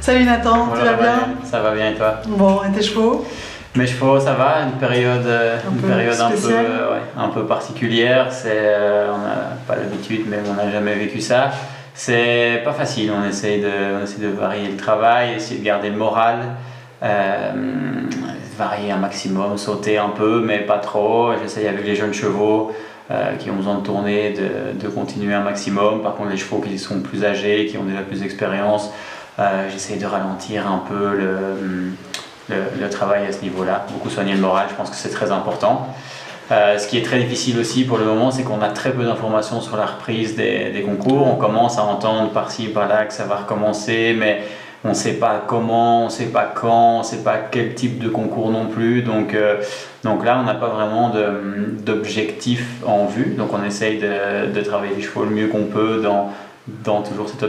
Salut Nathan, tu vas bien? Ça va bien et toi? Bon, et tes chevaux? Mes chevaux, ça va, une période un peu particulière. On n'a pas l'habitude, mais on n'a jamais vécu ça. C'est pas facile, on essaie de varier le travail, essayer de garder le moral, varier un maximum, sauter un peu, mais pas trop. J'essaie avec les jeunes chevaux qui ont besoin de tourner, de continuer un maximum. Par contre, les chevaux qui sont plus âgés, qui ont déjà plus d'expérience, j'essaie de ralentir un peu le travail à ce niveau-là, beaucoup soigner le moral, je pense que c'est très important. Ce qui est très difficile aussi pour le moment, c'est qu'on a très peu d'informations sur la reprise des concours. On commence à entendre par-ci, par-là que ça va recommencer, mais on ne sait pas comment, on ne sait pas quand, on ne sait pas quel type de concours non plus. Donc là, on n'a pas vraiment d'objectif en vue. Donc on essaye de travailler les chevaux le mieux qu'on peut dans toujours cet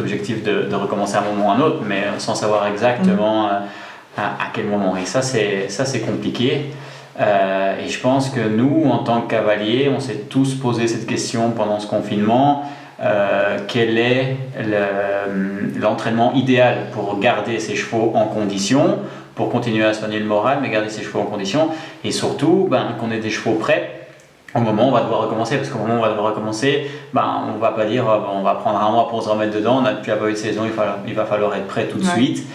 objectif de recommencer à un moment ou à un autre, mais sans savoir exactement à quel moment. Et ça, c'est compliqué. Et je pense que nous, en tant que cavaliers, on s'est tous posé cette question pendant ce confinement. Quel est l'entraînement idéal pour garder ses chevaux en condition, pour continuer à soigner le moral, mais garder ses chevaux en condition, et surtout qu'on ait des chevaux prêts au moment où on va devoir recommencer, parce qu'au moment où on va devoir recommencer, on ne va pas dire on va prendre un mois pour se remettre dedans, on n'a plus pas eu de saison, il va falloir être prêt tout de suite.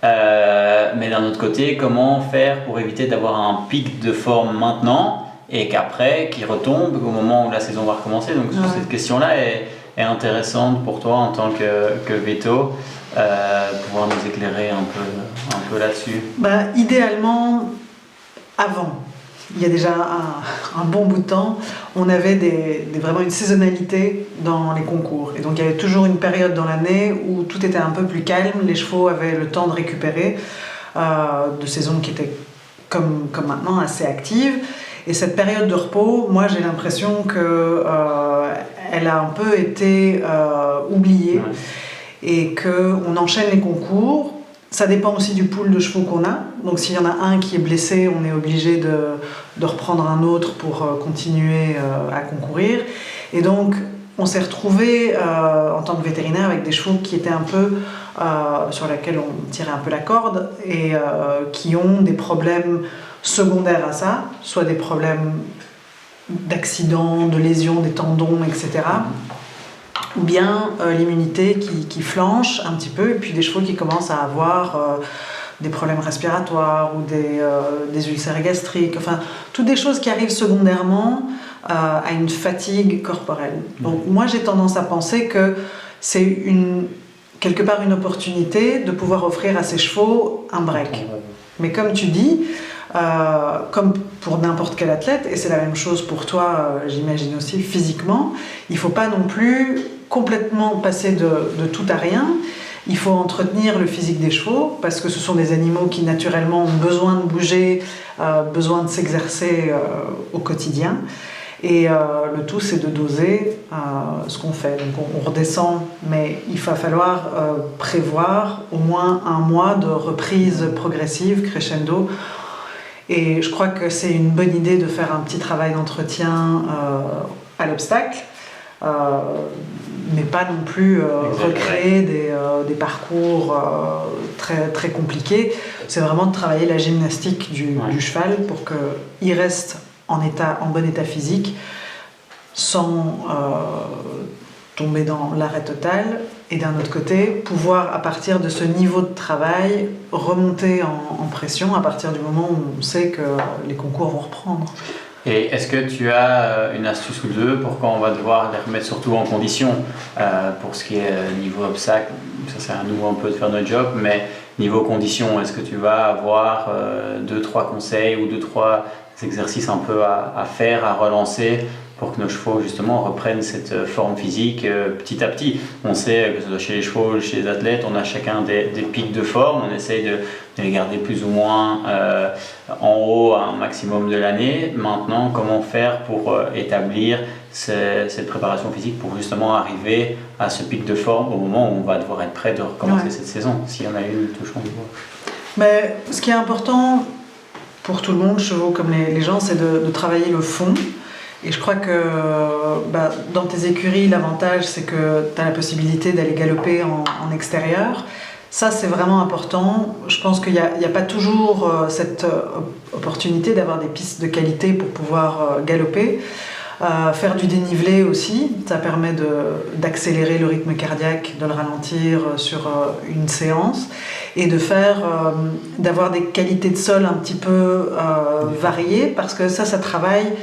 Mais d'un autre côté, comment faire pour éviter d'avoir un pic de forme maintenant et qu'après, qu'il retombe au moment où la saison va recommencer. Donc cette question-là est intéressante pour toi en tant que veto, pouvoir nous éclairer un peu là-dessus. Idéalement, avant. Il y a déjà un bon bout de temps, on avait vraiment une saisonnalité dans les concours. Et donc il y avait toujours une période dans l'année où tout était un peu plus calme, les chevaux avaient le temps de récupérer, de saison qui était comme maintenant assez active. Et cette période de repos, moi j'ai l'impression qu'elle a un peu été oubliée et qu'on enchaîne les concours. Ça dépend aussi du pool de chevaux qu'on a. Donc s'il y en a un qui est blessé, on est obligé de reprendre un autre pour continuer à concourir. Et donc on s'est retrouvé en tant que vétérinaire avec des chevaux qui étaient un peu sur lesquels on tirait un peu la corde et qui ont des problèmes secondaires à ça, soit des problèmes d'accidents, de lésions des tendons, etc. Ou bien l'immunité qui flanche un petit peu, et puis des chevaux qui commencent à avoir des problèmes respiratoires ou des ulcères gastriques, enfin, toutes des choses qui arrivent secondairement à une fatigue corporelle. Donc moi j'ai tendance à penser que c'est quelque part une opportunité de pouvoir offrir à ces chevaux un break. Mais comme tu dis, comme pour n'importe quel athlète, et c'est la même chose pour toi, j'imagine aussi physiquement, il ne faut pas non plus complètement passer de tout à rien. Il faut entretenir le physique des chevaux parce que ce sont des animaux qui naturellement ont besoin de bouger, besoin de s'exercer au quotidien. Et le tout, c'est de doser ce qu'on fait. Donc on redescend, mais il va falloir prévoir au moins un mois de reprise progressive, crescendo. Et je crois que c'est une bonne idée de faire un petit travail d'entretien à l'obstacle, mais pas non plus recréer des parcours très, très compliqués. C'est vraiment de travailler la gymnastique du cheval pour qu'il reste en bon état physique sans tomber dans l'arrêt total, et d'un autre côté, pouvoir à partir de ce niveau de travail remonter en pression à partir du moment où on sait que les concours vont reprendre. Et est-ce que tu as une astuce ou deux pour quand on va devoir les remettre surtout en condition pour ce qui est niveau obstacle? Ça c'est à nous un peu de faire notre job, mais niveau condition, est-ce que tu vas avoir 2-3 conseils ou 2-3 exercices un peu à faire, à relancer pour que nos chevaux justement reprennent cette forme physique petit à petit? On sait que ce soit chez les chevaux, chez les athlètes, on a chacun des pics de forme, on essaye de les garder plus ou moins en haut un maximum de l'année. Maintenant, comment faire pour établir cette préparation physique pour justement arriver à ce pic de forme au moment où on va devoir être prêt de recommencer cette saison, s'il y en a une touchant du bois? Mais ce qui est important pour tout le monde, chevaux comme les gens, c'est de travailler le fond. Et je crois que dans tes écuries, l'avantage, c'est que tu as la possibilité d'aller galoper en extérieur. Ça, c'est vraiment important. Je pense qu'il n'y a pas toujours cette opportunité d'avoir des pistes de qualité pour pouvoir galoper. Faire du dénivelé aussi, ça permet d'accélérer le rythme cardiaque, de le ralentir sur une séance et d'avoir des qualités de sol un petit peu variées, parce que ça travaille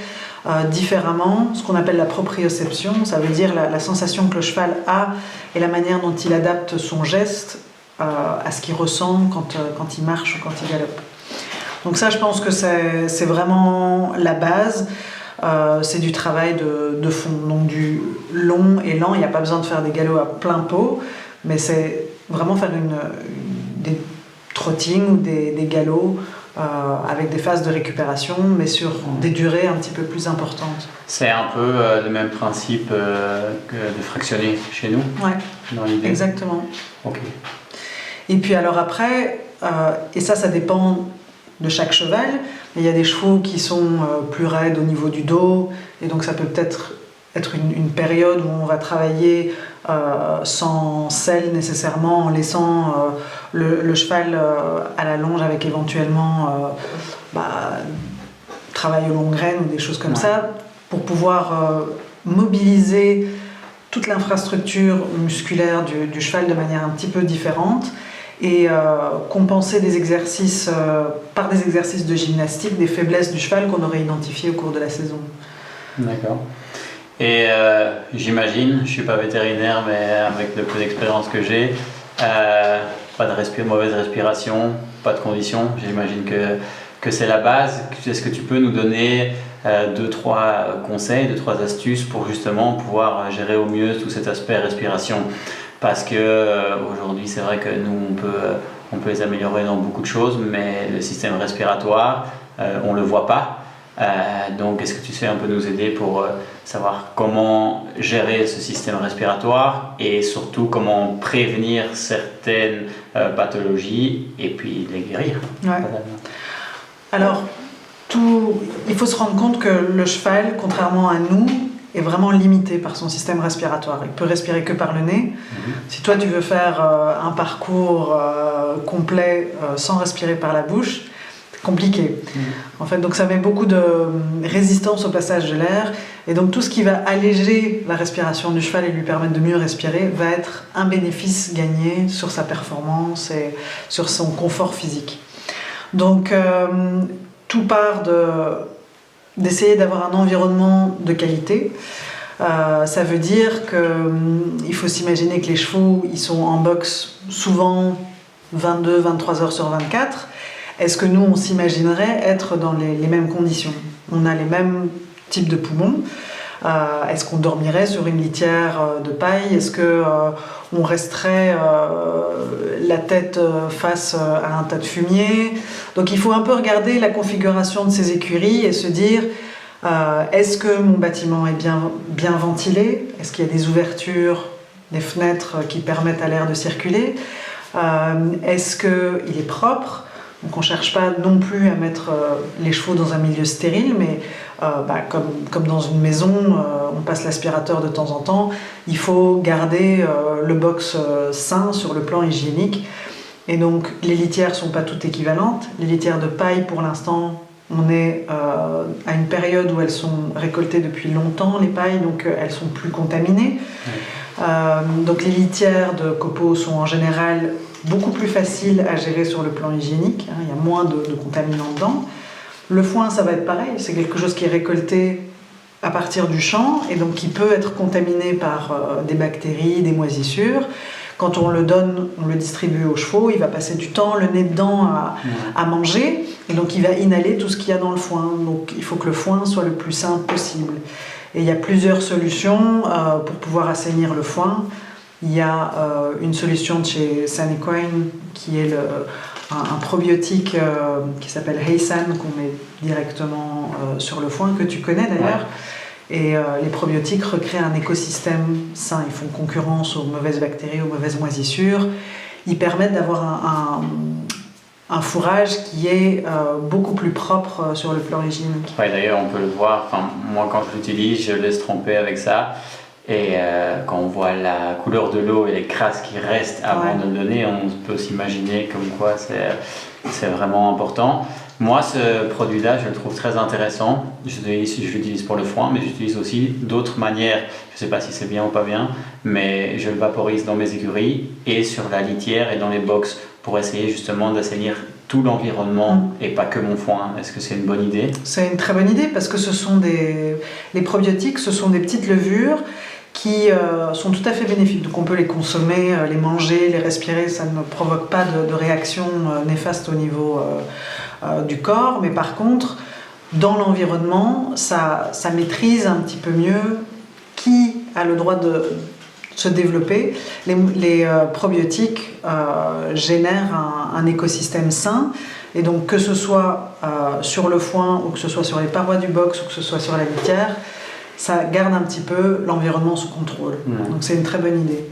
différemment, ce qu'on appelle la proprioception, ça veut dire la sensation que le cheval a et la manière dont il adapte son geste à ce qu'il ressent quand il marche ou quand il galope. Donc ça, je pense que c'est vraiment la base. C'est du travail de fond, donc du long et lent. Il n'y a pas besoin de faire des galops à plein pot, mais c'est vraiment faire des trottings ou des galops avec des phases de récupération, mais sur des durées un petit peu plus importantes. C'est un peu le même principe que de fractionner chez nous, dans l'idée. Exactement. Ok. Et puis alors après, et ça dépend de chaque cheval, mais il y a des chevaux qui sont plus raides au niveau du dos, et donc ça peut peut-être être une période où on va travailler sans selle nécessairement, en laissant le cheval à la longe avec éventuellement travail aux longues graines ou des choses comme ça, pour pouvoir mobiliser toute l'infrastructure musculaire du cheval de manière un petit peu différente et compenser des exercices par des exercices de gymnastique, des faiblesses du cheval qu'on aurait identifiées au cours de la saison. D'accord. Et j'imagine, je ne suis pas vétérinaire, mais avec le peu d'expérience que j'ai, pas de mauvaise respiration, pas de conditions, j'imagine que c'est la base. Est-ce que tu peux nous donner 2-3 conseils, 2-3 astuces pour justement pouvoir gérer au mieux tout cet aspect respiration? Parce que aujourd'hui, c'est vrai que nous, on peut les améliorer dans beaucoup de choses, mais le système respiratoire, on ne le voit pas. Donc, est-ce que tu sais un peu nous aider pour savoir comment gérer ce système respiratoire et surtout comment prévenir certaines pathologies et puis les guérir? Alors, il faut se rendre compte que le cheval, contrairement à nous, est vraiment limité par son système respiratoire. Il peut respirer que par le nez. Si toi tu veux faire un parcours complet sans respirer par la bouche, c'est compliqué. En fait, donc ça met beaucoup de résistance au passage de l'air, et donc tout ce qui va alléger la respiration du cheval et lui permettre de mieux respirer va être un bénéfice gagné sur sa performance et sur son confort physique. Donc tout part d'essayer d'avoir un environnement de qualité. Ça veut dire qu'il faut s'imaginer que les chevaux, ils sont en boxe souvent 22-23 heures sur 24. Est-ce que nous, on s'imaginerait être dans les mêmes conditions? On a les mêmes types de poumons. Est-ce qu'on dormirait sur une litière de paille? Est-ce qu'on resterait la tête face à un tas de fumier? Donc il faut un peu regarder la configuration de ces écuries et se dire est-ce que mon bâtiment est bien ventilé? Est-ce qu'il y a des ouvertures, des fenêtres qui permettent à l'air de circuler? Est-ce qu'il est propre? Donc on ne cherche pas non plus à mettre les chevaux dans un milieu stérile, mais comme dans une maison, on passe l'aspirateur de temps en temps, il faut garder le box sain sur le plan hygiénique. Et donc les litières ne sont pas toutes équivalentes. Les litières de paille, pour l'instant, on est à une période où elles sont récoltées depuis longtemps, les pailles, donc elles sont plus contaminées. Donc les litières de copeaux sont en général beaucoup plus faciles à gérer sur le plan hygiénique, il y a moins de contaminants dedans. Le foin, ça va être pareil, c'est quelque chose qui est récolté à partir du champ et donc qui peut être contaminé par des bactéries, des moisissures. Quand on le donne, on le distribue aux chevaux, il va passer du temps le nez dedans à manger, et donc il va inhaler tout ce qu'il y a dans le foin. Donc il faut que le foin soit le plus sain possible. Et il y a plusieurs solutions pour pouvoir assainir le foin. Il y a une solution de chez Sanequine qui est un probiotique qui s'appelle Heisan, qu'on met directement sur le foin, que tu connais d'ailleurs. Et les probiotiques recréent un écosystème sain. Ils font concurrence aux mauvaises bactéries, aux mauvaises moisissures. Ils permettent d'avoir un fourrage qui est beaucoup plus propre sur le plan hygiénique. Ouais, d'ailleurs, on peut le voir. Enfin, moi, quand je l'utilise, je laisse tremper avec ça. Et quand on voit la couleur de l'eau et les crasses qui restent avant de le donner, on peut s'imaginer comme quoi c'est vraiment important. Moi, ce produit-là, je le trouve très intéressant. Je l'utilise pour le foin, mais j'utilise aussi d'autres manières. Je ne sais pas si c'est bien ou pas bien, mais je le vaporise dans mes écuries et sur la litière et dans les box pour essayer justement d'assainir tout l'environnement et pas que mon foin. Est-ce que c'est une bonne idée? C'est une très bonne idée parce que les probiotiques, ce sont des petites levures qui sont tout à fait bénéfiques. Donc on peut les consommer, les manger, les respirer, ça ne provoque pas de réaction néfaste au niveau du corps. Mais par contre, dans l'environnement, ça maîtrise un petit peu mieux qui a le droit de se développer. Les probiotiques génèrent un écosystème sain. Et donc que ce soit sur le foin ou que ce soit sur les parois du box ou que ce soit sur la litière, ça garde un petit peu l'environnement sous contrôle. Donc c'est une très bonne idée.